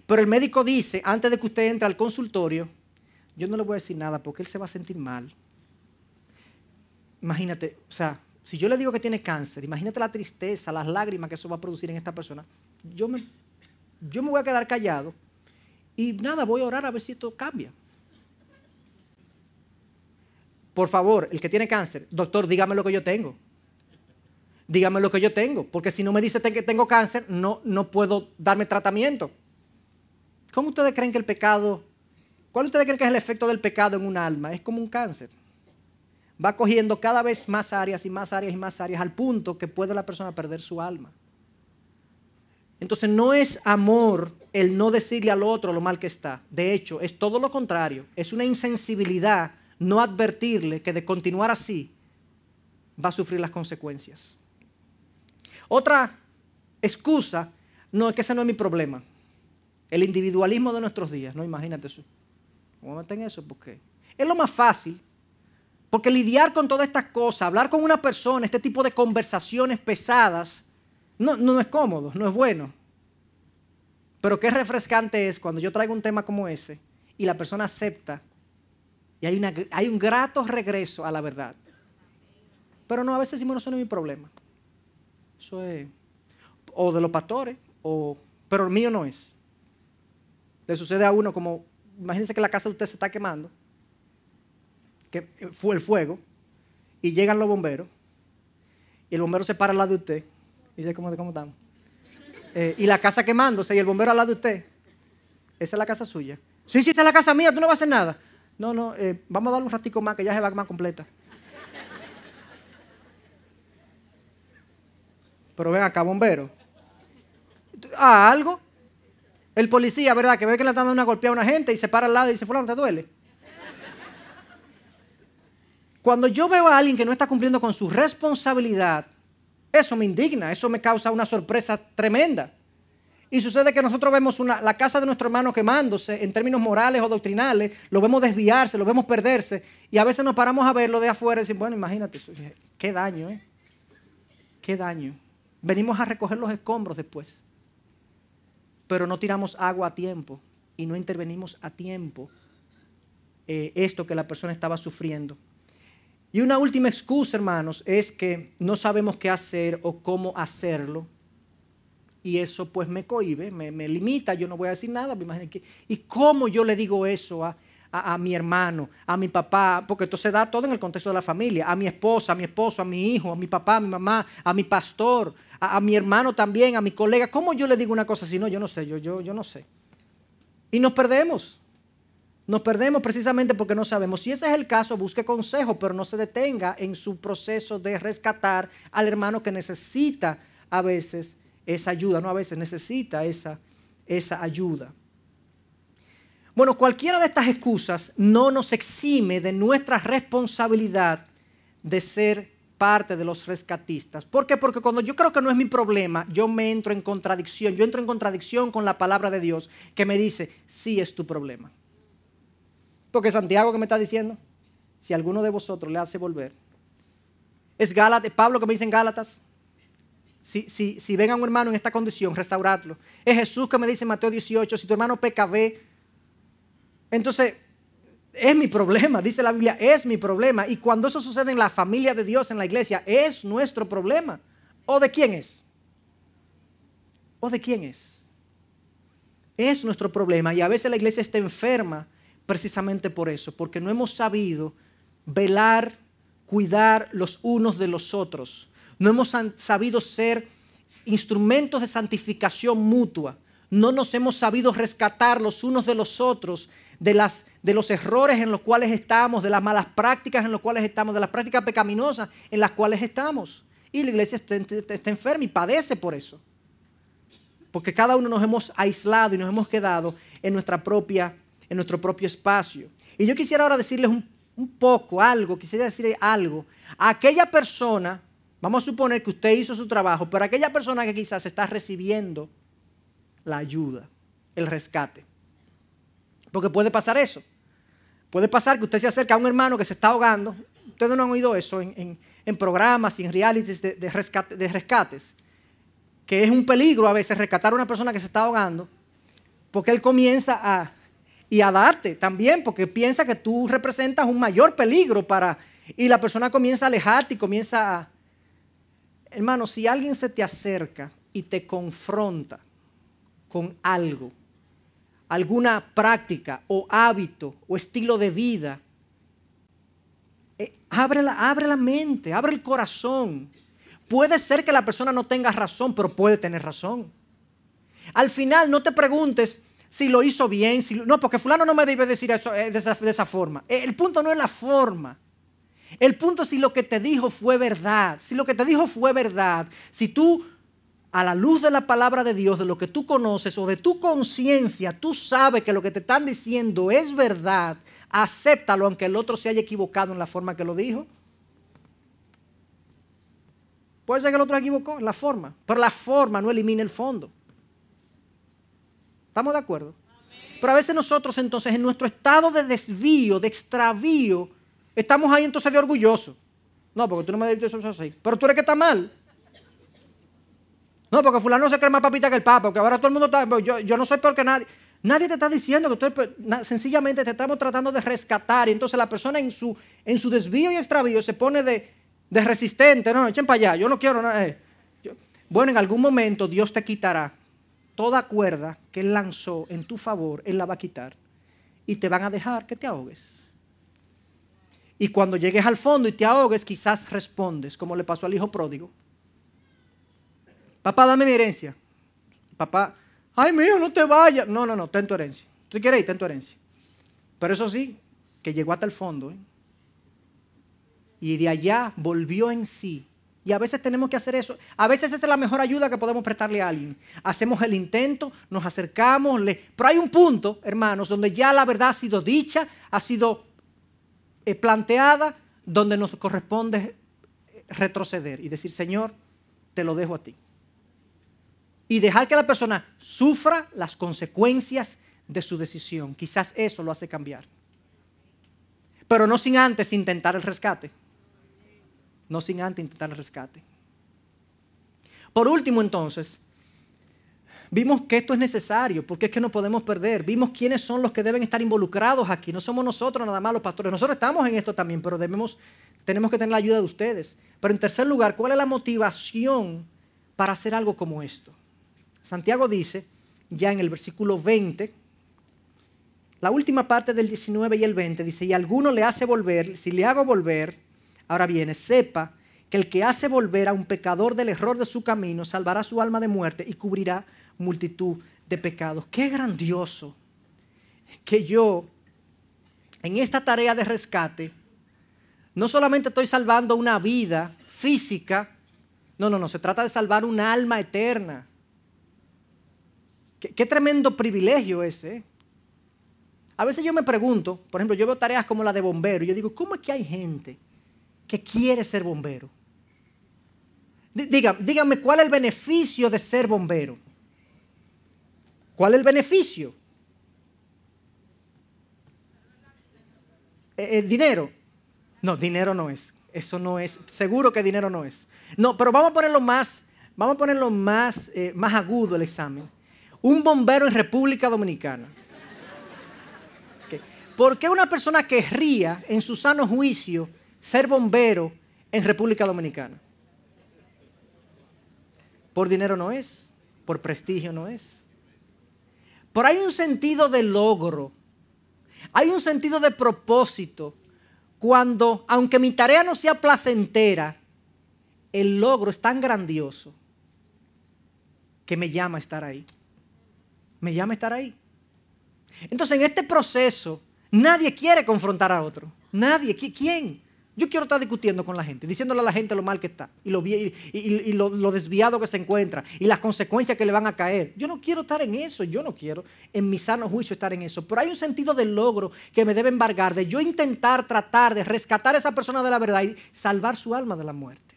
pero el médico dice, antes de que usted entre al consultorio, yo no le voy a decir nada porque él se va a sentir mal. Imagínate, o sea, si yo le digo que tiene cáncer, imagínate la tristeza, las lágrimas que eso va a producir en esta persona. Yo me voy a quedar callado y nada, voy a orar a ver si esto cambia. Por favor, el que tiene cáncer, doctor, dígame lo que yo tengo. Dígame lo que yo tengo, porque si no me dice que tengo cáncer, no puedo darme tratamiento. ¿Cómo ustedes creen que el pecado, cuál ustedes creen que es el efecto del pecado en un alma? Es como un cáncer. Va cogiendo cada vez más áreas y más áreas y más áreas al punto que puede la persona perder su alma. Entonces no es amor el no decirle al otro lo mal que está. De hecho, es todo lo contrario. Es una insensibilidad no advertirle que de continuar así va a sufrir las consecuencias. Otra excusa, no, es que ese no es mi problema. El individualismo de nuestros días, no, imagínate eso. ¿Cómo meten eso? Porque es lo más fácil. Porque lidiar con todas estas cosas, hablar con una persona, este tipo de conversaciones pesadas, no es cómodo, no es bueno. Pero qué refrescante es cuando yo traigo un tema como ese y la persona acepta y hay un grato regreso a la verdad. Pero no, a veces decimos, no, eso no es mi problema. Eso es o de los pastores, pero el mío no es. Le sucede a uno como, imagínense que la casa de usted se está quemando, que fue el fuego, y llegan los bomberos, y el bombero se para al lado de usted, y dice, ¿cómo estamos? Y la casa quemándose, y el bombero al lado de usted. Esa es la casa suya. Sí, esa es la casa mía, tú no vas a hacer nada. No, vamos a darle un ratico más, que ya se va más completa. Pero ven acá, bombero. Algo. El policía, ¿verdad? Que ve que le están dando una golpeada a una gente y se para al lado y dice, fulano, ¿te duele? Cuando yo veo a alguien que no está cumpliendo con su responsabilidad, eso me indigna, eso me causa una sorpresa tremenda. Y sucede que nosotros vemos la casa de nuestro hermano quemándose en términos morales o doctrinales, lo vemos desviarse, lo vemos perderse, y a veces nos paramos a verlo de afuera y decimos, bueno, imagínate, qué daño, qué daño. Venimos a recoger los escombros después, pero no tiramos agua a tiempo y no intervenimos a tiempo esto que la persona estaba sufriendo. Y una última excusa, hermanos, es que no sabemos qué hacer o cómo hacerlo. Y eso pues me cohíbe, me limita, yo no voy a decir nada. ¿Y cómo yo le digo eso a mi hermano, a mi papá, porque esto se da todo en el contexto de la familia, a mi esposa, a mi esposo, a mi hijo, a mi papá, a mi mamá, a mi pastor, a mi hermano también, a mi colega. ¿Cómo yo le digo una cosa así? No, yo no sé, yo no sé. Y nos perdemos. Nos perdemos precisamente porque no sabemos. Si ese es el caso, busque consejo, pero no se detenga en su proceso de rescatar al hermano que necesita a veces esa ayuda, no a veces necesita esa ayuda. Bueno, cualquiera de estas excusas no nos exime de nuestra responsabilidad de ser parte de los rescatistas. ¿Por qué? Porque cuando yo creo que no es mi problema, yo entro en contradicción con la palabra de Dios que me dice, sí es tu problema. Porque Santiago que me está diciendo, si alguno de vosotros le hace volver. Es Pablo que me dice en Gálatas, si ven a un hermano en esta condición, restauradlo. Es Jesús que me dice en Mateo 18, si tu hermano peca, ve. Entonces, es mi problema, dice la Biblia, es mi problema. Y cuando eso sucede en la familia de Dios, en la iglesia, es nuestro problema. ¿O de quién es? ¿O de quién es? Es nuestro problema. Y a veces la iglesia está enferma precisamente por eso, porque no hemos sabido velar, cuidar los unos de los otros. No hemos sabido ser instrumentos de santificación mutua. No nos hemos sabido rescatar los unos de los otros de los errores en los cuales estamos, de las malas prácticas en las cuales estamos, de las prácticas pecaminosas en las cuales estamos. Y la iglesia está enferma y padece por eso. Porque cada uno nos hemos aislado y nos hemos quedado en nuestro propio espacio. Y yo quisiera ahora decirles quisiera decirle algo a aquella persona, vamos a suponer que usted hizo su trabajo, pero aquella persona que quizás está recibiendo la ayuda, el rescate. Porque puede pasar eso. Puede pasar que usted se acerca a un hermano que se está ahogando. Ustedes no han oído eso en programas y en realities de rescates. Que es un peligro a veces rescatar a una persona que se está ahogando. Porque él comienza a darte también, porque piensa que tú representas un mayor peligro y la persona comienza a alejarte y comienza a... Hermano, si alguien se te acerca y te confronta con algo, alguna práctica o hábito o estilo de vida, abre la mente, abre el corazón. Puede ser que la persona no tenga razón, pero puede tener razón. Al final no te preguntes si lo hizo bien, no, porque fulano no me debe decir eso de esa forma. El punto no es la forma. El punto es si lo que te dijo fue verdad. Si lo que te dijo fue verdad, si tú, a la luz de la palabra de Dios, de lo que tú conoces o de tu conciencia, tú sabes que lo que te están diciendo es verdad, acéptalo aunque el otro se haya equivocado en la forma que lo dijo. Puede ser que el otro se equivocó en la forma, pero la forma no elimina el fondo. ¿Estamos de acuerdo? Pero a veces nosotros entonces en nuestro estado de desvío, de extravío, estamos ahí entonces de orgullosos. No, porque tú no me dices eso así. Pero tú eres que está mal. No, porque fulano se cree más papita que el papa, porque ahora todo el mundo está... Yo no soy peor que nadie. Nadie te está diciendo que tú eres... Sencillamente te estamos tratando de rescatar. Y entonces la persona en su desvío y extravío se pone de resistente. No, echen para allá, yo no quiero nada. Bueno, en algún momento Dios te quitará toda cuerda que Él lanzó en tu favor, Él la va a quitar. Y te van a dejar que te ahogues. Y cuando llegues al fondo y te ahogues, quizás respondes, como le pasó al hijo pródigo. Papá, dame mi herencia. Papá, ay, mi hijo, no te vayas. No, ten tu herencia. ¿Tú quieres ir? Ten tu herencia. Pero eso sí, que llegó hasta el fondo. Y de allá volvió en sí. Y a veces tenemos que hacer eso. A veces esa es la mejor ayuda que podemos prestarle a alguien. Hacemos el intento, nos acercamos. Pero hay un punto, hermanos, donde ya la verdad ha sido dicha, ha sido planteada, donde nos corresponde retroceder y decir, Señor, te lo dejo a ti. Y dejar que la persona sufra las consecuencias de su decisión. Quizás eso lo hace cambiar. Pero no sin antes intentar el rescate. No sin antes intentar el rescate. Por último, entonces, vimos que esto es necesario, porque es que no podemos perder. Vimos quiénes son los que deben estar involucrados aquí. No somos nosotros nada más los pastores. Nosotros estamos en esto también, pero tenemos que tener la ayuda de ustedes. Pero en tercer lugar, ¿cuál es la motivación para hacer algo como esto? Santiago dice, ya en el versículo 20, la última parte del 19 y el 20 dice, y alguno le hace volver, si le hago volver, ahora viene, sepa que el que hace volver a un pecador del error de su camino salvará su alma de muerte y cubrirá multitud de pecados. Qué grandioso que yo, en esta tarea de rescate, no solamente estoy salvando una vida física, no, se trata de salvar un alma eterna. Qué tremendo privilegio ese. A veces yo me pregunto, por ejemplo, yo veo tareas como la de bombero y yo digo, ¿cómo es que hay gente que quiere ser bombero? Dígame, ¿cuál es el beneficio de ser bombero? ¿Cuál es el beneficio? ¿Dinero? No, dinero no es. Eso no es. Seguro que dinero no es. No, pero vamos a ponerlo más agudo el examen. Un bombero en República Dominicana. Okay. ¿Por qué una persona querría en su sano juicio ser bombero en República Dominicana? Por dinero no es, por prestigio no es. Pero hay un sentido de logro, hay un sentido de propósito cuando, aunque mi tarea no sea placentera, el logro es tan grandioso que me llama a estar ahí. Me llama a estar ahí. Entonces, en este proceso, nadie quiere confrontar a otro. Nadie. ¿Quién? Yo quiero estar discutiendo con la gente, diciéndole a la gente lo mal que está y lo desviado que se encuentra y las consecuencias que le van a caer. Yo no quiero estar en eso, yo no quiero en mi sano juicio estar en eso. Pero hay un sentido del logro que me debe embargar, de yo intentar tratar de rescatar a esa persona de la verdad y salvar su alma de la muerte.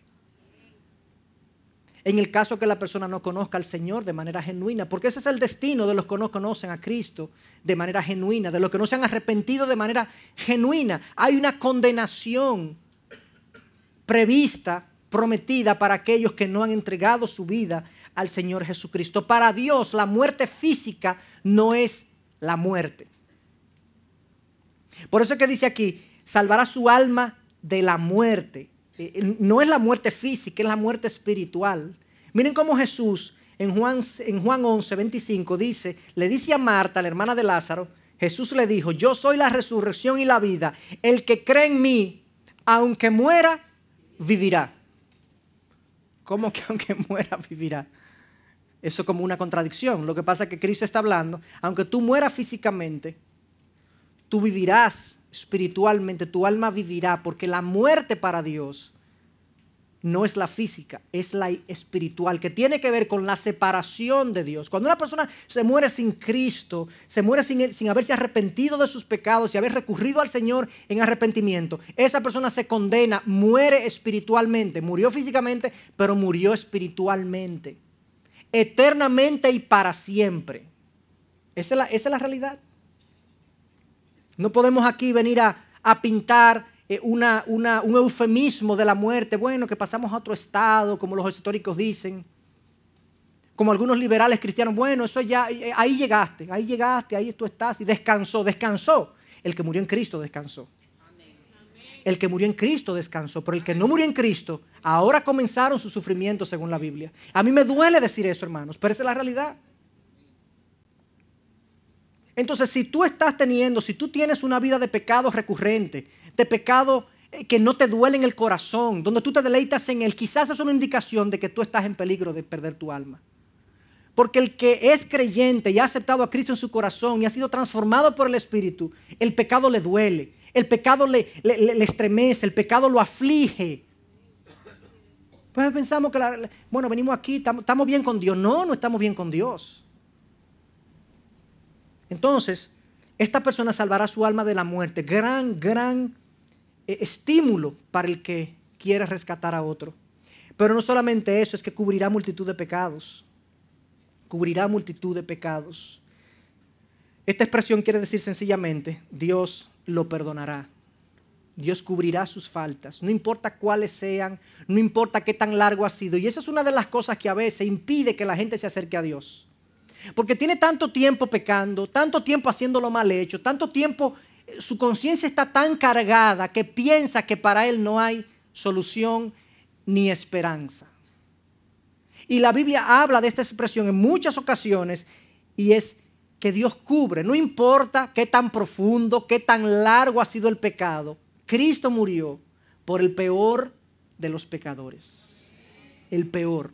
En el caso que la persona no conozca al Señor de manera genuina, porque ese es el destino de los que no conocen a Cristo de manera genuina, de los que no se han arrepentido de manera genuina. Hay una condenación prevista, prometida para aquellos que no han entregado su vida al Señor Jesucristo. Para Dios, la muerte física no es la muerte. Por eso es que dice aquí, salvará su alma de la muerte. No es la muerte física, es la muerte espiritual. Miren cómo Jesús en Juan 11, 25 le dice a Marta, la hermana de Lázaro, Jesús le dijo, yo soy la resurrección y la vida. El que cree en mí, aunque muera, vivirá. ¿Cómo que aunque muera, vivirá? Eso es como una contradicción. Lo que pasa es que Cristo está hablando, aunque tú mueras físicamente, tú vivirás espiritualmente, tu alma vivirá, porque la muerte para Dios no es la física, es la espiritual, que tiene que ver con la separación de Dios. Cuando una persona se muere sin Cristo, se muere sin haberse arrepentido de sus pecados y haber recurrido al Señor en arrepentimiento, esa persona se condena, muere espiritualmente, murió físicamente, pero murió espiritualmente, eternamente y para siempre. Esa es la realidad. No podemos aquí venir a pintar un eufemismo de la muerte, bueno, que pasamos a otro estado, como los históricos dicen, como algunos liberales cristianos, bueno, eso ya, ahí llegaste, ahí tú estás, y descansó. El que murió en Cristo descansó. El que murió en Cristo descansó, pero el que no murió en Cristo, ahora comenzaron sus sufrimientos según la Biblia. A mí me duele decir eso, hermanos, pero esa es la realidad. Entonces, si tú tienes una vida de pecado recurrente, de pecado que no te duele en el corazón, donde tú te deleitas en él, quizás es una indicación de que tú estás en peligro de perder tu alma. Porque el que es creyente y ha aceptado a Cristo en su corazón y ha sido transformado por el Espíritu, el pecado le duele, el pecado le estremece, el pecado lo aflige. Pues pensamos que, venimos aquí, estamos bien con Dios. No estamos bien con Dios. Entonces, esta persona salvará su alma de la muerte. Gran estímulo para el que quiere rescatar a otro. Pero no solamente eso, es que cubrirá multitud de pecados. Cubrirá multitud de pecados. Esta expresión quiere decir sencillamente, Dios lo perdonará. Dios cubrirá sus faltas, no importa cuáles sean, no importa qué tan largo ha sido. Y esa es una de las cosas que a veces impide que la gente se acerque a Dios. Porque tiene tanto tiempo pecando, tanto tiempo haciendo lo mal hecho, tanto tiempo, su conciencia está tan cargada que piensa que para él no hay solución ni esperanza. Y la Biblia habla de esta expresión en muchas ocasiones y es que Dios cubre. No importa qué tan profundo, qué tan largo ha sido el pecado. Cristo murió por el peor de los pecadores. El peor.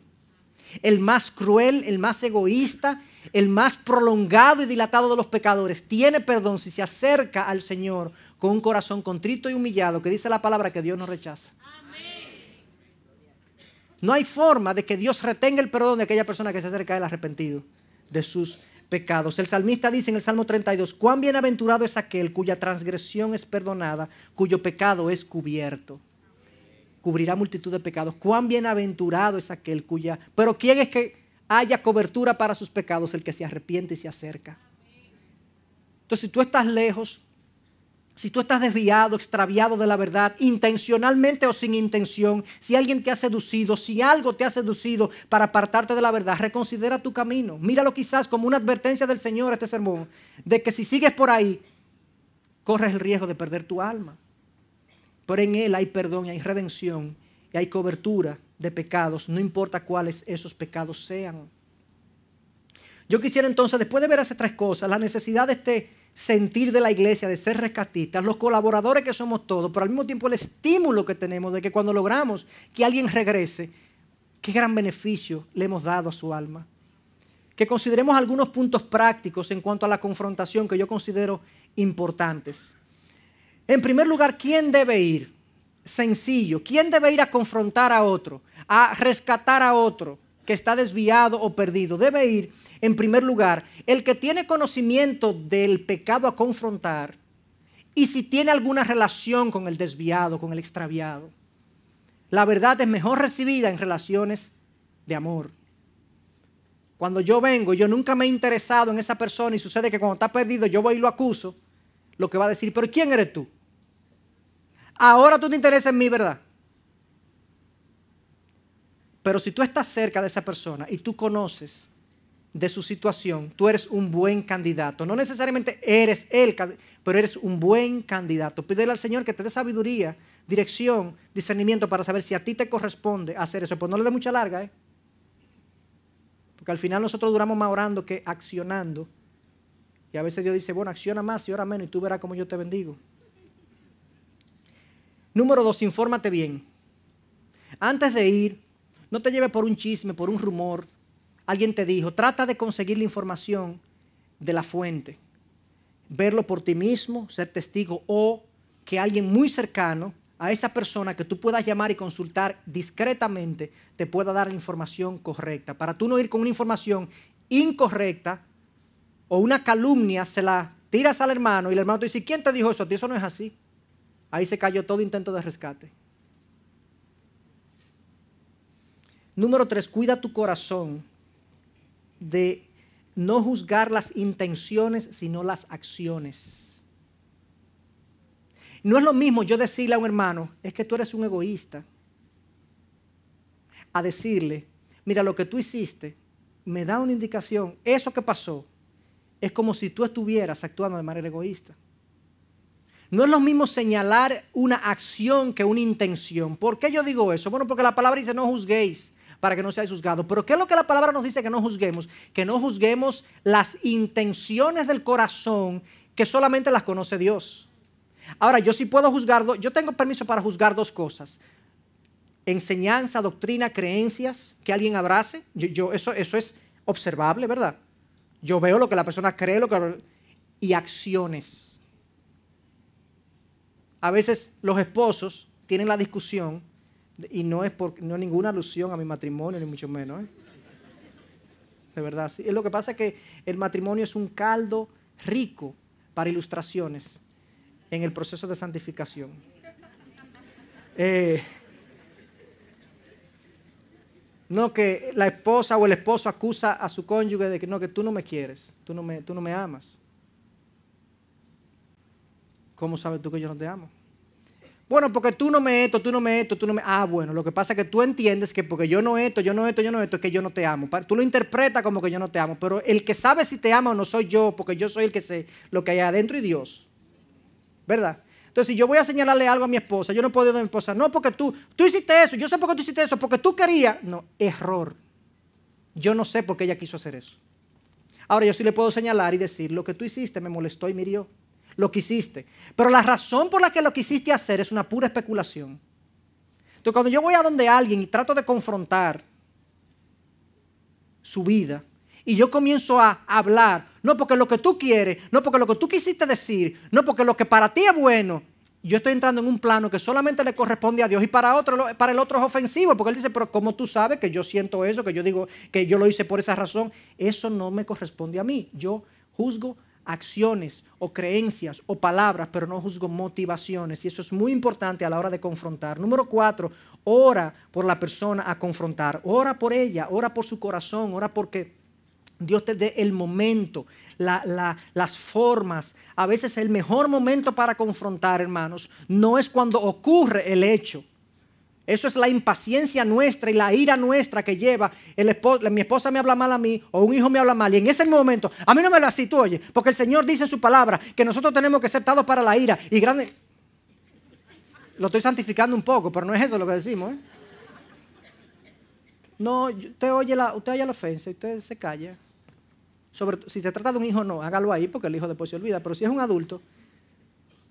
El más cruel, el más egoísta, el más prolongado y dilatado de los pecadores. Tiene perdón si se acerca al Señor con un corazón contrito y humillado, que dice la palabra que Dios no rechaza. No hay forma de que Dios retenga el perdón de aquella persona que se acerca a Él arrepentido de sus pecados. El salmista dice en el Salmo 32, cuán bienaventurado es aquel cuya transgresión es perdonada, cuyo pecado es cubierto. Cubrirá multitud de pecados. Cuán bienaventurado es aquel cuya... Pero ¿quién es que haya cobertura para sus pecados? El que se arrepiente y se acerca. Entonces, si tú estás lejos, si tú estás desviado, extraviado de la verdad, intencionalmente o sin intención, si alguien te ha seducido, si algo te ha seducido para apartarte de la verdad, reconsidera tu camino. Míralo quizás como una advertencia del Señor, este sermón, de que si sigues por ahí, corres el riesgo de perder tu alma. Pero en Él hay perdón, y hay redención y hay cobertura de pecados, no importa cuáles esos pecados sean. Yo quisiera entonces, después de ver esas tres cosas, la necesidad de este sentir de la iglesia, de ser rescatistas, los colaboradores que somos todos, pero al mismo tiempo el estímulo que tenemos de que cuando logramos que alguien regrese, qué gran beneficio le hemos dado a su alma. Que consideremos algunos puntos prácticos en cuanto a la confrontación que yo considero importantes. En primer lugar, ¿quién debe ir? Sencillo. ¿Quién debe ir a confrontar a otro? A rescatar a otro que está desviado o perdido. Debe ir, en primer lugar, el que tiene conocimiento del pecado a confrontar y si tiene alguna relación con el desviado, con el extraviado. La verdad es mejor recibida en relaciones de amor. Cuando yo vengo, yo nunca me he interesado en esa persona y sucede que cuando está perdido yo voy y lo acuso. Lo que va a decir, pero ¿quién eres tú? Ahora tú te interesas en mí, ¿verdad? Pero si tú estás cerca de esa persona y tú conoces de su situación, tú eres un buen candidato. No necesariamente eres él, pero eres un buen candidato. Pídele al Señor que te dé sabiduría, dirección, discernimiento para saber si a ti te corresponde hacer eso. Pues no le dé mucha larga, porque al final nosotros duramos más orando que accionando. Y a veces Dios dice, bueno, acciona más y ora menos y tú verás cómo yo te bendigo. Número 2, infórmate bien. Antes de ir, no te lleves por un chisme, por un rumor. Alguien te dijo, trata de conseguir la información de la fuente. Verlo por ti mismo, ser testigo o que alguien muy cercano a esa persona que tú puedas llamar y consultar discretamente te pueda dar la información correcta. Para tú no ir con una información incorrecta o una calumnia, se la tiras al hermano y el hermano te dice, ¿quién te dijo eso? A ti eso no es así. Ahí se cayó todo intento de rescate. Número 3, cuida tu corazón de no juzgar las intenciones, sino las acciones. No es lo mismo yo decirle a un hermano, es que tú eres un egoísta, a decirle, mira, lo que tú hiciste me da una indicación, eso que pasó es como si tú estuvieras actuando de manera egoísta. No es lo mismo señalar una acción que una intención. ¿Por qué yo digo eso? Bueno, porque la palabra dice no juzguéis para que no seáis juzgados. Pero ¿qué es lo que la palabra nos dice que no juzguemos? Que no juzguemos las intenciones del corazón que solamente las conoce Dios. Ahora, yo sí puedo juzgarlo. Yo tengo permiso para juzgar dos cosas. Enseñanza, doctrina, creencias que alguien abrace. Eso es observable, ¿verdad? Yo veo lo que la persona cree y acciones. A veces los esposos tienen la discusión, y no es ninguna alusión a mi matrimonio, ni mucho menos. De verdad, sí. Lo que pasa es que el matrimonio es un caldo rico para ilustraciones en el proceso de santificación. No que la esposa o el esposo acusa a su cónyuge de que no, que tú no me quieres, tú no me amas. ¿Cómo sabes tú que yo no te amo? Bueno, porque tú no me esto. Ah, bueno, lo que pasa es que tú entiendes que porque yo no esto, es que yo no te amo. Tú lo interpretas como que yo no te amo, pero el que sabe si te ama o no soy yo, porque yo soy el que sé lo que hay adentro y Dios. ¿Verdad? Entonces, si yo voy a señalarle algo a mi esposa, yo no puedo decirle a mi esposa, no, porque tú hiciste eso, yo sé por qué tú hiciste eso, porque tú querías. No, error. Yo no sé por qué ella quiso hacer eso. Ahora yo sí le puedo señalar y decir, lo que tú hiciste me molestó y me hirió. Lo que hiciste. Pero la razón por la que lo quisiste hacer es una pura especulación. Entonces cuando yo voy a donde alguien y trato de confrontar su vida, y yo comienzo a hablar, no porque lo que tú quieres, no porque lo que tú quisiste decir, no porque lo que para ti es bueno, yo estoy entrando en un plano que solamente le corresponde a Dios y para el otro es ofensivo, porque él dice, pero ¿cómo tú sabes que yo siento eso, que yo digo que yo lo hice por esa razón? Eso no me corresponde a mí. Yo juzgo acciones o creencias o palabras, pero no juzgo motivaciones, y eso es muy importante a la hora de confrontar. Número 4, ora por la persona a confrontar, ora por ella, ora por su corazón, ora porque Dios te dé el momento, las formas. A veces el mejor momento para confrontar, hermanos, no es cuando ocurre el hecho. Eso es la impaciencia nuestra y la ira nuestra que lleva mi esposa me habla mal a mí o un hijo me habla mal y en ese momento, a mí no me lo así, tú oye, porque el Señor dice en su palabra que nosotros tenemos que ser dados para la ira y grande. Lo estoy santificando un poco, pero no es eso lo que decimos, ¿eh? No, usted oye la ofensa y usted se calla. Si se trata de un hijo, no, hágalo ahí porque el hijo después se olvida. Pero si es un adulto,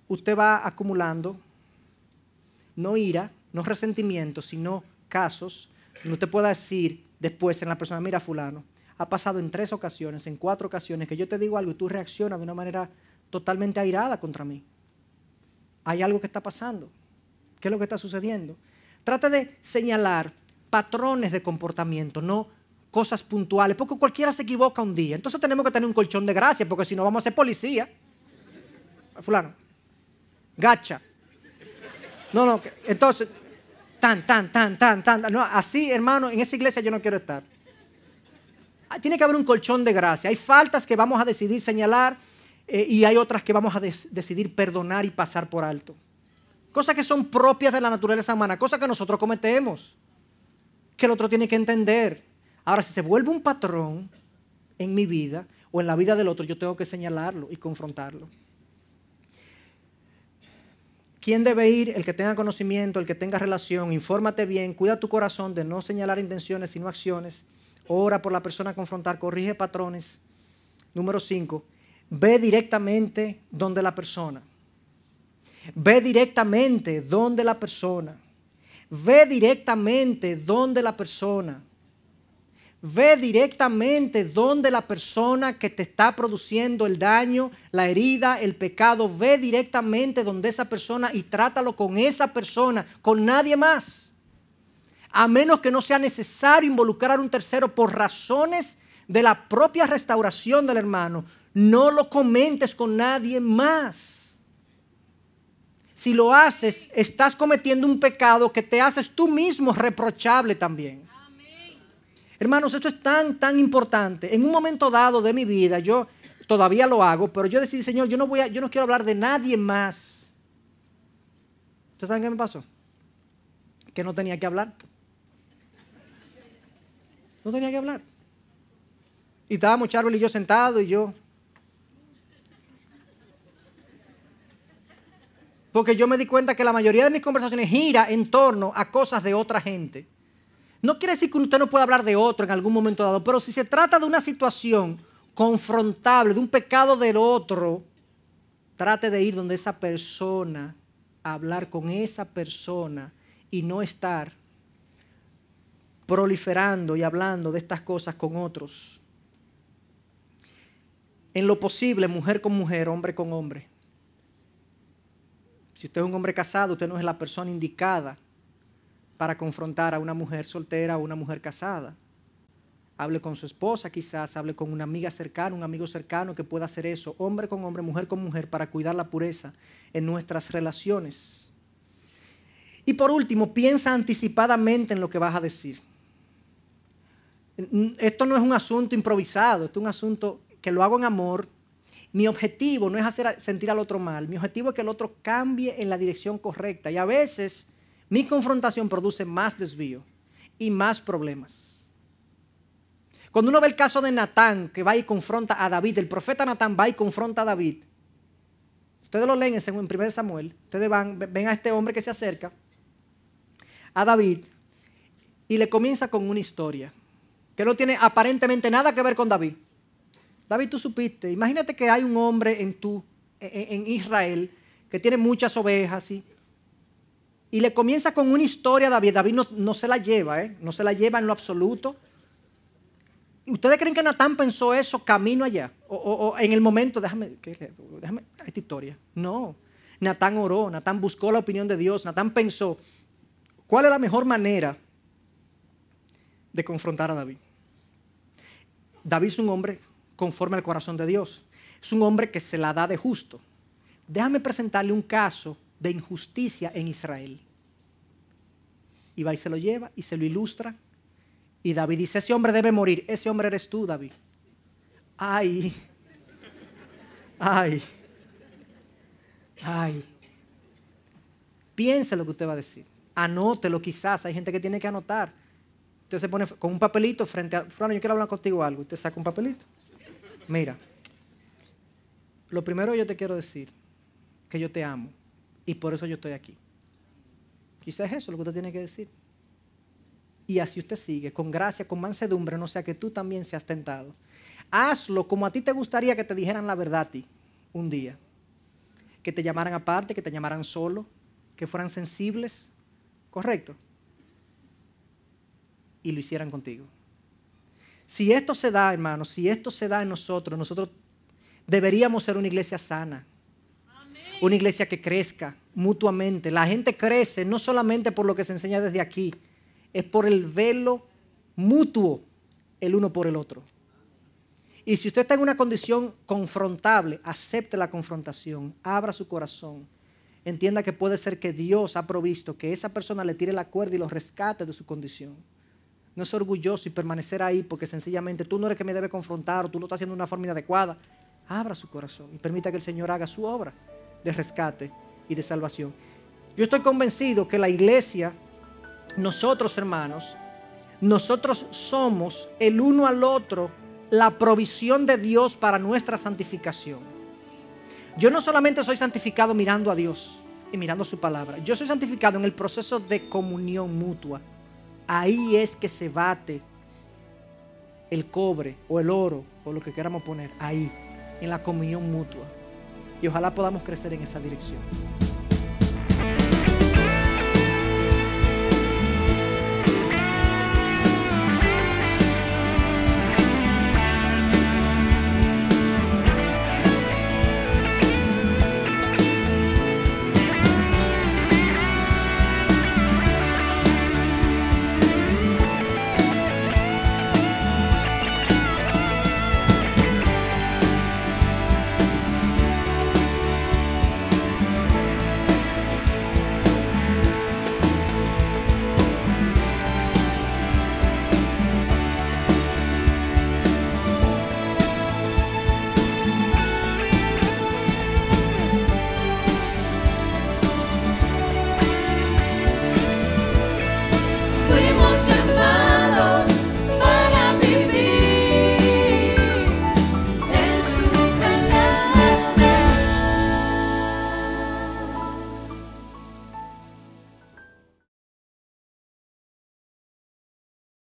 usted va acumulando no ira, no resentimiento, sino casos donde usted pueda decir después en la persona, mira fulano, ha pasado en 3 ocasiones, en 4 ocasiones que yo te digo algo y tú reaccionas de una manera totalmente airada contra mí. Hay algo que está pasando. ¿Qué es lo que está sucediendo? Trata de señalar patrones de comportamiento, no cosas puntuales, porque cualquiera se equivoca un día. Entonces tenemos que tener un colchón de gracia, porque si no vamos a ser policía. Fulano, gacha. No, entonces, tan. No, así, hermano, en esa iglesia yo no quiero estar. Tiene que haber un colchón de gracia. Hay faltas que vamos a decidir señalar y hay otras que vamos a decidir perdonar y pasar por alto. Cosas que son propias de la naturaleza humana, cosas que nosotros cometemos, que el otro tiene que entender. Ahora, si se vuelve un patrón en mi vida o en la vida del otro, yo tengo que señalarlo y confrontarlo. ¿Quién debe ir? El que tenga conocimiento, el que tenga relación. Infórmate bien, cuida tu corazón de no señalar intenciones sino acciones. Ora por la persona a confrontar, corrige patrones. Número 5, ve directamente donde la persona. Ve directamente donde la persona. Ve directamente donde la persona. Ve directamente donde la persona que te está produciendo el daño, la herida, el pecado. Ve directamente donde esa persona y trátalo con esa persona, con nadie más. A menos que no sea necesario involucrar a un tercero por razones de la propia restauración del hermano. No lo comentes con nadie más. Si lo haces, estás cometiendo un pecado que te haces tú mismo reprochable también. Hermanos, esto es tan importante. En un momento dado de mi vida, yo todavía lo hago, pero yo decidí, Señor, yo no quiero hablar de nadie más. ¿Ustedes saben qué me pasó? Que no tenía que hablar. No tenía que hablar. Y estábamos Charvel y yo sentados y yo. Porque yo me di cuenta que la mayoría de mis conversaciones gira en torno a cosas de otra gente. No quiere decir que usted no pueda hablar de otro en algún momento dado, pero si se trata de una situación confrontable, de un pecado del otro, trate de ir donde esa persona, a hablar con esa persona y no estar proliferando y hablando de estas cosas con otros. En lo posible, mujer con mujer, hombre con hombre. Si usted es un hombre casado, usted no es la persona indicada para confrontar a una mujer soltera o una mujer casada. Hable con su esposa quizás, hable con una amiga cercana, un amigo cercano que pueda hacer eso, hombre con hombre, mujer con mujer, para cuidar la pureza en nuestras relaciones. Y por último, piensa anticipadamente en lo que vas a decir. Esto no es un asunto improvisado, esto es un asunto que lo hago en amor. Mi objetivo no es hacer sentir al otro mal, mi objetivo es que el otro cambie en la dirección correcta y a veces mi confrontación produce más desvío y más problemas. Cuando uno ve el caso de Natán, que va y confronta a David, el profeta Natán va y confronta a David. Ustedes lo leen en 1 Samuel. Ustedes ven a este hombre que se acerca a David y le comienza con una historia que no tiene aparentemente nada que ver con David. David, tú supiste, imagínate que hay un hombre en Israel que tiene muchas ovejas y le comienza con una historia a David. David no se la lleva, no se la lleva en lo absoluto. ¿Ustedes creen que Natán pensó eso camino allá? O en el momento, déjame esta historia. No, Natán oró, Natán buscó la opinión de Dios, Natán pensó, ¿cuál es la mejor manera de confrontar a David? David es un hombre conforme al corazón de Dios. Es un hombre que se la da de justo. Déjame presentarle un caso de injusticia en Israel. Y va y se lo lleva y se lo ilustra. Y David dice, ese hombre debe morir. Ese hombre eres tú, David. Ay. Piense lo que usted va a decir. Anótelo quizás. Hay gente que tiene que anotar. Usted se pone con un papelito frente a... Fulano, yo quiero hablar contigo algo. Usted saca un papelito. Mira. Lo primero yo te quiero decir que yo te amo. Y por eso yo estoy aquí. Quizás es eso lo que usted tiene que decir. Y así usted sigue, con gracia, con mansedumbre, no sea que tú también seas tentado. Hazlo como a ti te gustaría que te dijeran la verdad a ti un día. Que te llamaran aparte, que te llamaran solo, que fueran sensibles, ¿correcto? Y lo hicieran contigo. Si esto se da, hermanos, si esto se da en nosotros deberíamos ser una iglesia sana. Una iglesia que crezca mutuamente. La gente crece no solamente por lo que se enseña desde aquí, es por el velo mutuo el uno por el otro. Y si usted está en una condición confrontable, acepte la confrontación, abra su corazón, entienda que puede ser que Dios ha provisto que esa persona le tire la cuerda y lo rescate de su condición. No es orgulloso y permanecer ahí porque sencillamente tú no eres que me debe confrontar o tú lo estás haciendo de una forma inadecuada. Abra su corazón y permita que el Señor haga su obra de rescate y de salvación. Yo estoy convencido que la iglesia, nosotros hermanos, nosotros somos el uno al otro la provisión de Dios para nuestra santificación. Yo no solamente soy santificado mirando a Dios y mirando su palabra, yo soy santificado en el proceso de comunión mutua. Ahí es que se bate el cobre o el oro o lo que queramos poner, ahí, en la comunión mutua. Y ojalá podamos crecer en esa dirección.